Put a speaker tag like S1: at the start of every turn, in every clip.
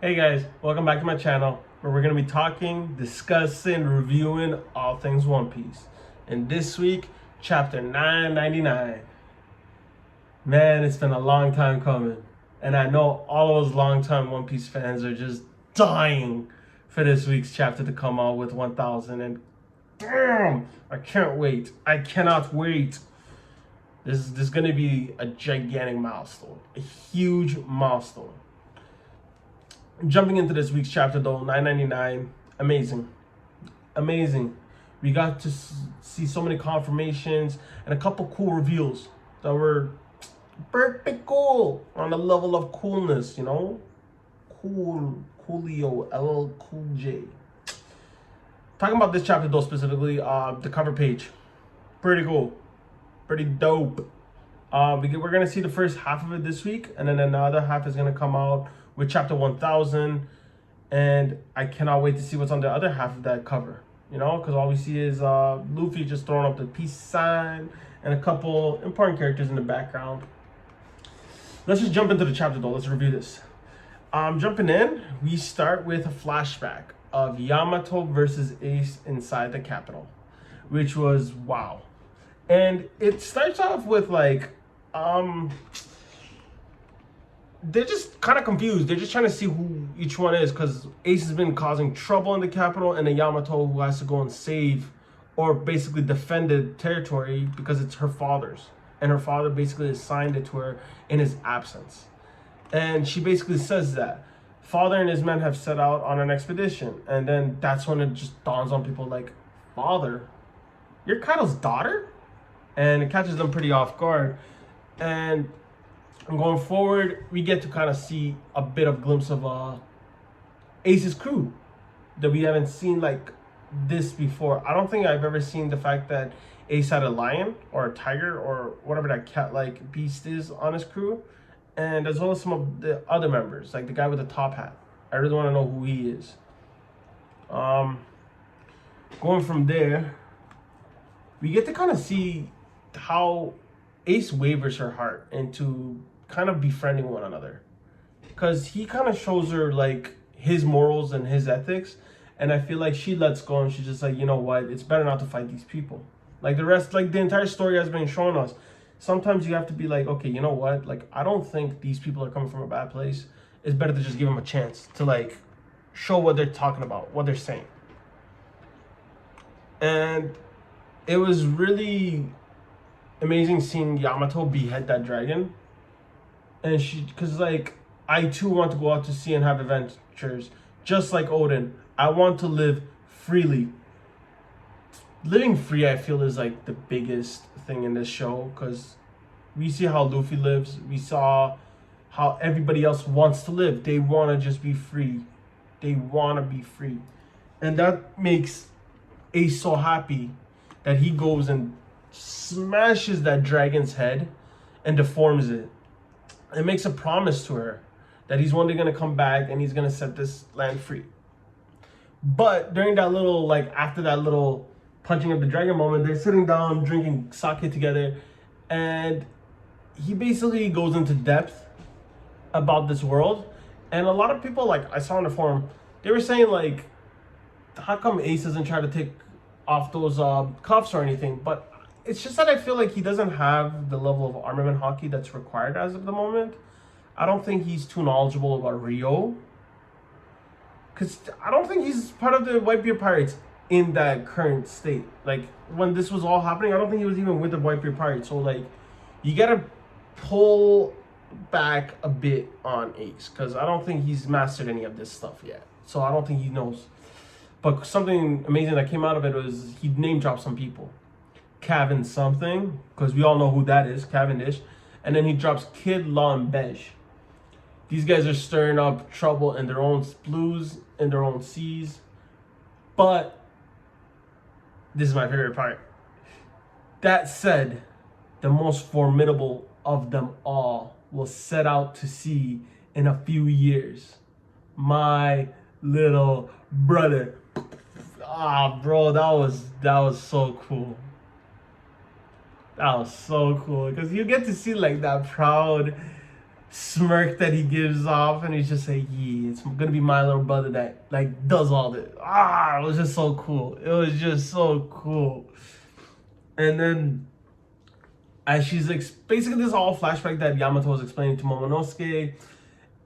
S1: Hey guys, welcome back to my channel where we're going to be talking, discussing, reviewing all things One Piece. And this week, chapter 999. Man, it's been a long time coming. And I know all of those long-time One Piece fans are just dying for this week's chapter to come out with 1000. And damn, I can't wait. I cannot wait. This is going to be a gigantic milestone, a huge milestone. Jumping into this week's chapter though, 999, amazing. We got to see so many confirmations and a couple cool reveals that were pretty cool on the level of coolness, you know? Coolio, LL Cool J. Talking about this chapter though specifically, the cover page, pretty cool, pretty dope. We're gonna see the first half of it this week, and then another half is gonna come out with chapter 1000, and I cannot wait to see what's on the other half of that cover, you know, because all we see is Luffy just throwing up the peace sign and a couple important characters in the background. Let's just jump into the chapter though. Let's review this. Jumping in, we start with a flashback of Yamato versus Ace inside the capital, which was wow. And it starts off with like they're just kind of confused. They're just trying to see who each one is, because Ace has been causing trouble in the capital, and then Yamato, who has to go and save or basically defend the territory because it's her father's, and her father basically assigned it to her in his absence. And she basically says that father and his men have set out on an expedition, and then that's when it just dawns on people like, father, you're Kaido's daughter? And it catches them pretty off guard. And going forward, we get to kind of see a bit of glimpse of Ace's crew that we haven't seen like this before. I don't think I've ever seen the fact that Ace had a lion or a tiger or whatever that cat-like beast is on his crew, and as well as some of the other members, like the guy with the top hat. I really want to know who he is. Going from there, we get to kind of see how Ace wavers her heart into kind of befriending one another, because he kind of shows her like his morals and his ethics, and I feel like she lets go and she's just like, you know what, it's better not to fight these people. Like the rest, like the entire story has been showing us, sometimes you have to be like, okay, you know what, like I don't think these people are coming from a bad place. It's better to just give them a chance to like show what they're talking about, what they're saying. And it was really amazing seeing Yamato behead that dragon. And because like, I too want to go out to sea and have adventures, just like Odin. I want to live freely. Living free, I feel, is like the biggest thing in this show, because we see how Luffy lives. We saw how everybody else wants to live. They want to just be free. They want to be free. And that makes Ace so happy that he goes and smashes that dragon's head and deforms it. It makes a promise to her that he's one day going to come back and he's going to set this land free. But during that little, like after that little punching of the dragon moment, they're sitting down drinking sake together, and he basically goes into depth about this world. And a lot of people, like I saw on the forum, they were saying like, how come Ace doesn't try to take off those cuffs or anything? But it's just that I feel like he doesn't have the level of armament hockey that's required as of the moment. I don't think he's too knowledgeable about Rio, because I don't think he's part of the Whitebeard Pirates in that current state. Like when this was all happening, I don't think he was even with the Whitebeard Pirates. So like, you gotta pull back a bit on Ace, because I don't think he's mastered any of this stuff yet. So I don't think he knows. But something amazing that came out of it was he name dropped some people. Cavan something, because we all know who that is, Cavendish. And then he drops Kid, Law, and Beige. These guys are stirring up trouble in their own blues, in their own seas. But this is my favorite part. That said, the most formidable of them all will set out to sea in a few years. My little brother. Ah, bro, that was so cool. That was so cool, because you get to see like that proud smirk that he gives off, and he's just like, yeah, it's gonna be my little brother that like does all this. It was just so cool. It was just so cool. And then as she's basically this is all flashback that Yamato was explaining to Momonosuke,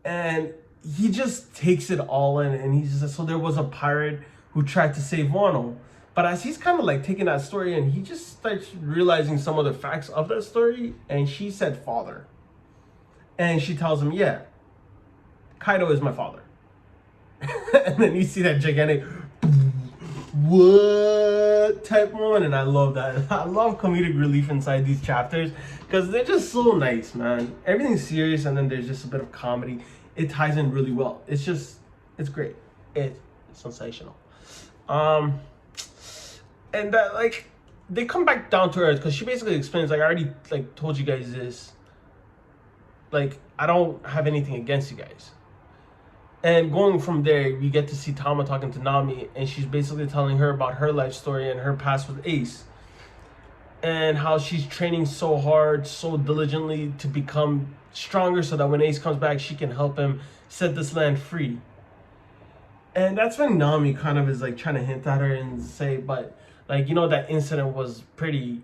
S1: and he just takes it all in, and he's just so there was a pirate who tried to save Wano. But as he's kind of like taking that story in, he just starts realizing some of the facts of that story, and she said father. And she tells him, yeah, Kaido is my father. And then you see that gigantic what type moment, and I love that. I love comedic relief inside these chapters because they're just so nice, man. Everything's serious, and then there's just a bit of comedy. It ties in really well. It's great. It's sensational. And that like they come back down to earth because she basically explains like I already like told you guys this. Like I don't have anything against you guys. And going from there, we get to see Tama talking to Nami, and she's basically telling her about her life story and her past with Ace. And how she's training so hard, so diligently to become stronger so that when Ace comes back, she can help him set this land free. And that's when Nami kind of is like trying to hint at her and say, but like, you know, that incident was pretty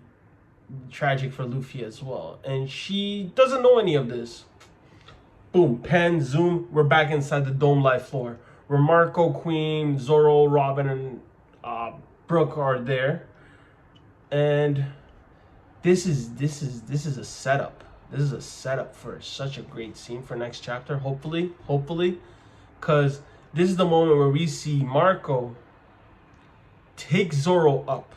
S1: tragic for Luffy as well. And she doesn't know any of this. Boom, pen, zoom, we're back inside the dome life floor where Marco, Queen, Zoro, Robin, and Brooke are there. And this is a setup. This is a setup for such a great scene for next chapter, hopefully. Because this is the moment where we see Marco take Zoro up.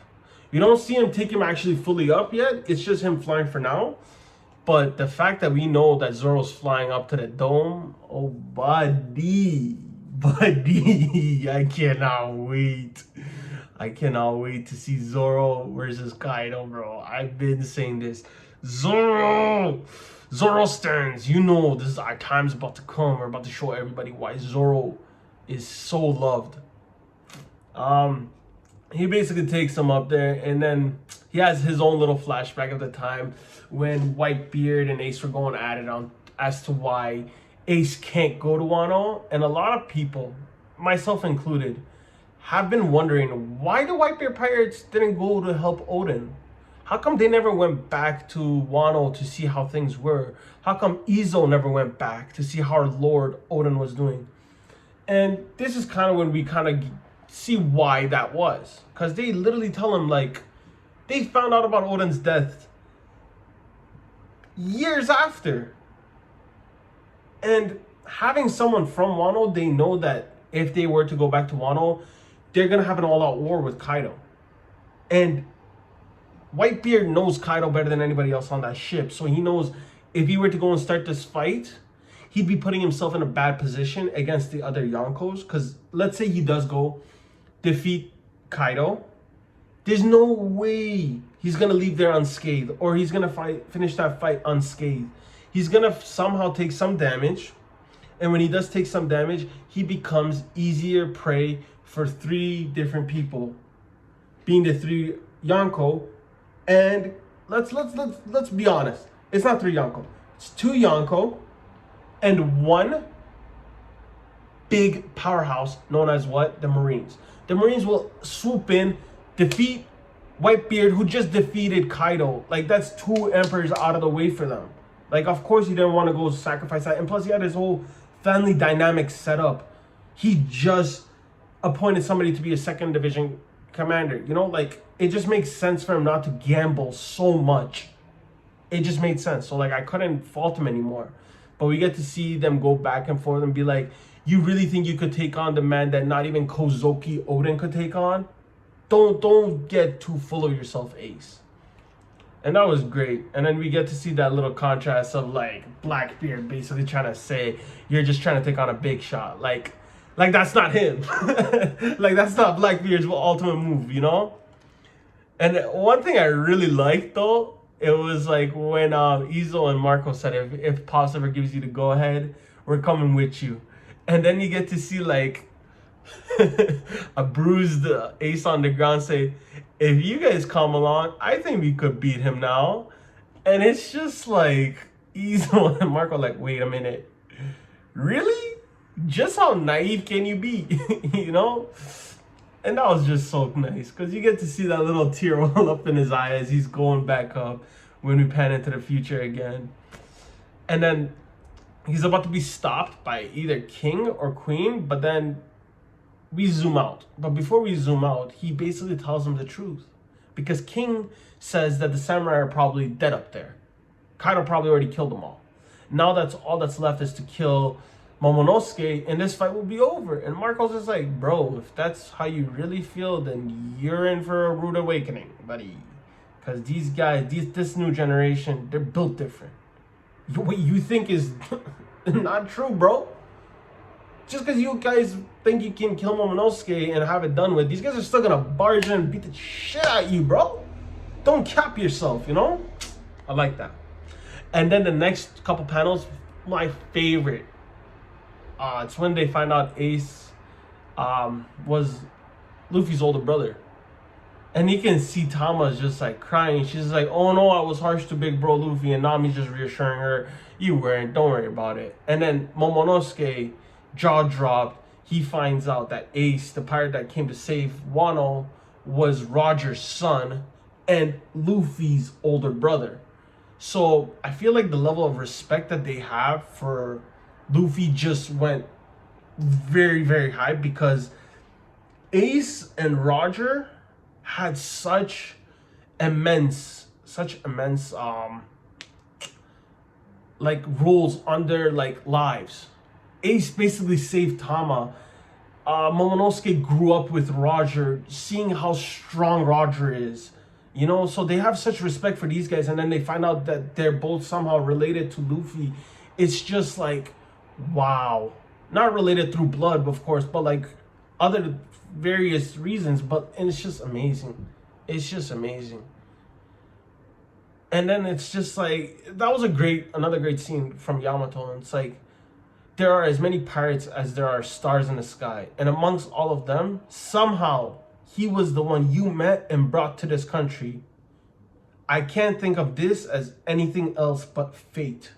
S1: You don't see him take him actually fully up yet. It's just him flying for now. But the fact that we know that Zoro's flying up to the dome, oh, buddy, I cannot wait. I cannot wait to see Zoro versus Kaido, bro. I've been saying this. Zoro stands. You know, this is our time's about to come. We're about to show everybody why Zoro is so loved. He basically takes him up there, and then he has his own little flashback of the time when Whitebeard and Ace were going at it on as to why Ace can't go to Wano. And a lot of people, myself included, have been wondering why the Whitebeard pirates didn't go to help Oden. How come they never went back to Wano to see how things were? How come Izo never went back to see how our Lord Oden was doing? And this is kind of when we kind of see why that was. Because they literally tell him, like, they found out about Oden's death years after. And having someone from Wano, they know that if they were to go back to Wano, they're going to have an all-out war with Kaido. And Whitebeard knows Kaido better than anybody else on that ship. So he knows if he were to go and start this fight, he'd be putting himself in a bad position against the other Yonkos. Because let's say he does go defeat Kaido, there's no way he's going to leave there unscathed, or he's going to finish that fight unscathed. He's going to somehow take some damage. And when he does take some damage, he becomes easier prey for 3 different people, being the 3 Yonko. And let's be honest. It's not 3 Yonko. It's 2 Yonko and 1 big powerhouse known as what? The Marines. The Marines will swoop in, defeat Whitebeard, who just defeated Kaido. Like, that's 2 emperors out of the way for them. Like, of course he didn't want to go sacrifice that. And plus he had his whole family dynamic set up. He just appointed somebody to be a 2nd division commander. You know, like, it just makes sense for him not to gamble so much. It just made sense. So, like, I couldn't fault him anymore. But we get to see them go back and forth and be like, you really think you could take on the man that not even Kozoki Oden could take on? Don't get too full of yourself, Ace. And that was great. And then we get to see that little contrast of, like, Blackbeard basically trying to say, you're just trying to take on a big shot. Like that's not him. Like, that's not Blackbeard's ultimate move, you know? And one thing I really liked, though, it was like when Izo and Marco said, if Pops ever gives you the go-ahead, we're coming with you. And then you get to see, like, a bruised Ace on the ground say, if you guys come along, I think we could beat him now. And it's just like, He's and Marco like, wait a minute, really? Just how naive can you be? You know? And that was just so nice because you get to see that little tear roll up in his eye as he's going back up when we pan into the future again. And then he's about to be stopped by either king or queen, but then we zoom out. But before we zoom out, he basically tells him the truth. Because King says that the samurai are probably dead up there. Kaido probably already killed them all. Now that's all that's left is to kill Momonosuke, and this fight will be over. And Marco's just like, bro, if that's how you really feel, then you're in for a rude awakening, buddy. Because these guys, this new generation, they're built different. What you think is not true, bro. Just because you guys think you can kill Momonosuke and have it done with, these guys are still gonna barge in and beat the shit out of you, bro. Don't cap yourself, you know? I like that. And then the next couple panels, my favorite. It's when they find out Ace was Luffy's older brother. And you can see Tama's just like crying. She's just like, oh no, I was harsh to big bro Luffy. And Nami's just reassuring her, you weren't, don't worry about it. And then Momonosuke, jaw dropped, he finds out that Ace, the pirate that came to save Wano, was Roger's son and Luffy's older brother. So I feel like the level of respect that they have for Luffy just went very, very high because Ace and Roger had such immense like roles on their like lives. Ace basically saved Tama. Momonosuke grew up with Roger, seeing how strong Roger is. You know, so they have such respect for these guys, and then they find out that they're both somehow related to Luffy. It's just like, wow. Not related through blood, of course, but like other various reasons, and it's just amazing. It's just amazing. And then it's just like, that was another great scene from Yamato. And it's like, there are as many pirates as there are stars in the sky. And amongst all of them, somehow, he was the one you met and brought to this country. I can't think of this as anything else but fate.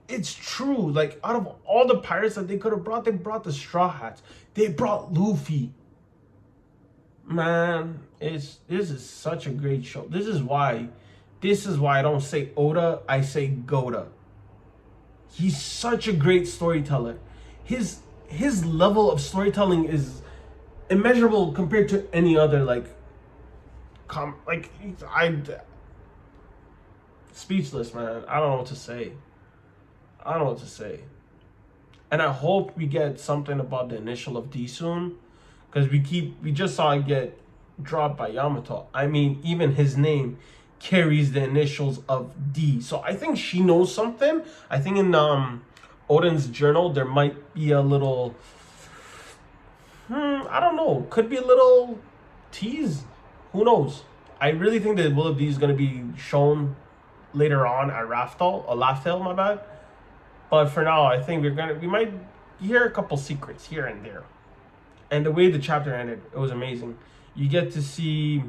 S1: It's true. Like, out of all the pirates that they could have brought, they brought the Straw Hats. They brought Luffy. Man, this is such a great show. This is why I don't say Oda, I say Goda. He's such a great storyteller. His level of storytelling is immeasurable compared to any other speechless, man. I don't know what to say. And I hope we get something about the initial of D soon, because we just saw it get dropped by Yamato. I mean, even his name carries the initials of D. So I think she knows something. I think in Oden's journal there might be a little I don't know, could be a little tease. Who knows? I really think that Will of D is going to be shown later on at Laughtale, my bad. But for now, I think we might hear a couple secrets here and there. And the way the chapter ended, it was amazing. You get to see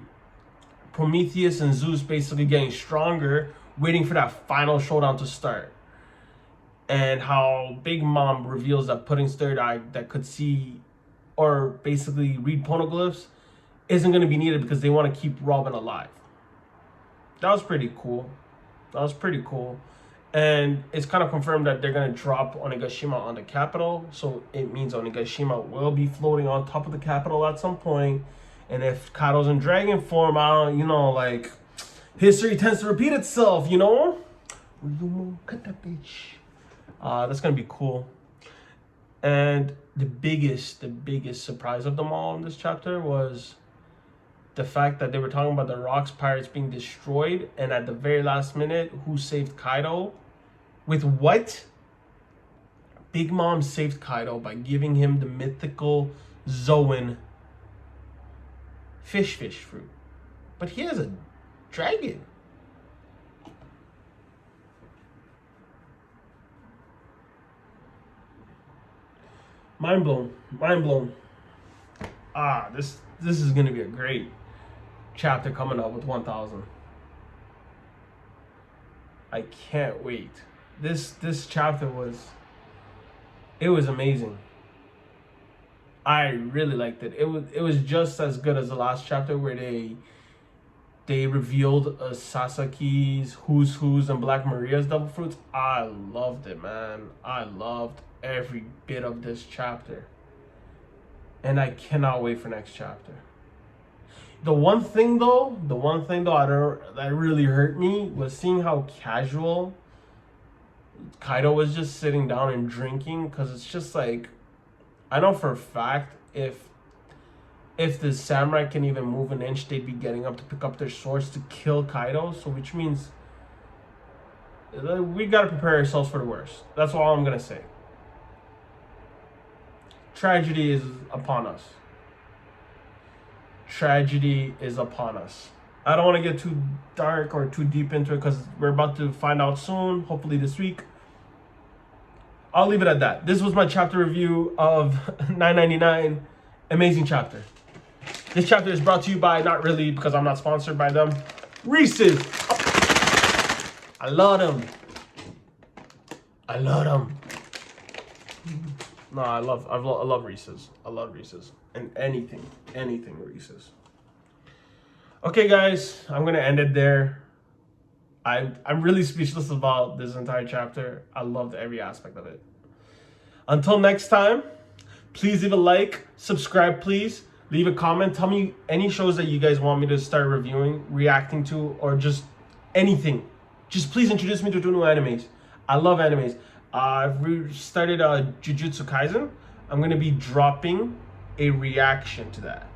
S1: Prometheus and Zeus basically getting stronger, waiting for that final showdown to start. And how Big Mom reveals that Pudding's third eye that could see or basically read poneglyphs isn't going to be needed because they want to keep Robin alive. That was pretty cool. And it's kind of confirmed that they're going to drop Onigashima on the capital. So it means Onigashima will be floating on top of the capital at some point. And if Kaido's in dragon form, history tends to repeat itself, you know? That's going to be cool. And the biggest surprise of them all in this chapter was the fact that they were talking about the Rocks pirates being destroyed, and at the very last minute, who saved Kaido? With what? Big Mom saved Kaido by giving him the mythical Zoan fish fruit. But he has a dragon. Mind blown. This is gonna be a great chapter coming up with 1000. I can't wait. This chapter it was amazing. I really liked it. It was just as good as the last chapter where they revealed Sasaki's, Who's and Black Maria's double fruits. I loved it, man. I loved every bit of this chapter. And I cannot wait for next chapter. The one thing though that really hurt me was seeing how casual Kaido was just sitting down and drinking, because it's just like, I know for a fact if the samurai can even move an inch, they'd be getting up to pick up their swords to kill Kaido. So which means we gotta prepare ourselves for the worst. That's all I'm gonna say. Tragedy is upon us. Tragedy is upon us. I don't want to get too dark or too deep into it because we're about to find out soon, hopefully this week. I'll leave it at that. This was my chapter review of 999. Amazing chapter. This chapter is brought to you by, not really because I'm not sponsored by them, Reese's. I love them. I love them. No, I love Reese's. I love Reese's. And anything Reese's. Okay, guys, I'm gonna end it there. I'm really speechless about this entire chapter. I loved every aspect of it. Until next time, please leave a like, subscribe, please. Leave a comment. Tell me any shows that you guys want me to start reviewing, reacting to, or just anything. Just please introduce me to new animes. I love animes. I've started Jujutsu Kaisen. I'm going to be dropping a reaction to that.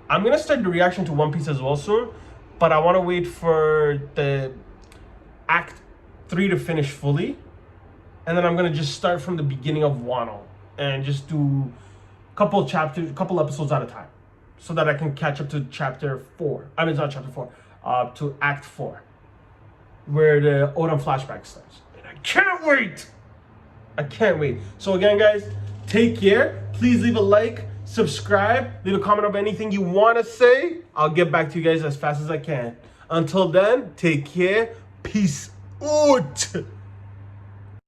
S1: I'm going to start the reaction to One Piece as well soon, but I want to wait for the Act 3 to finish fully. And then I'm going to just start from the beginning of Wano and just do a couple episodes at a time so that I can catch up to chapter 4. I mean, it's not chapter 4, to Act 4, where the Odin flashback starts. And I can't wait. I can't wait. So again, guys, take care. Please leave a like, subscribe, leave a comment of anything you want to say. I'll get back to you guys as fast as I can. Until then, take care. Peace out.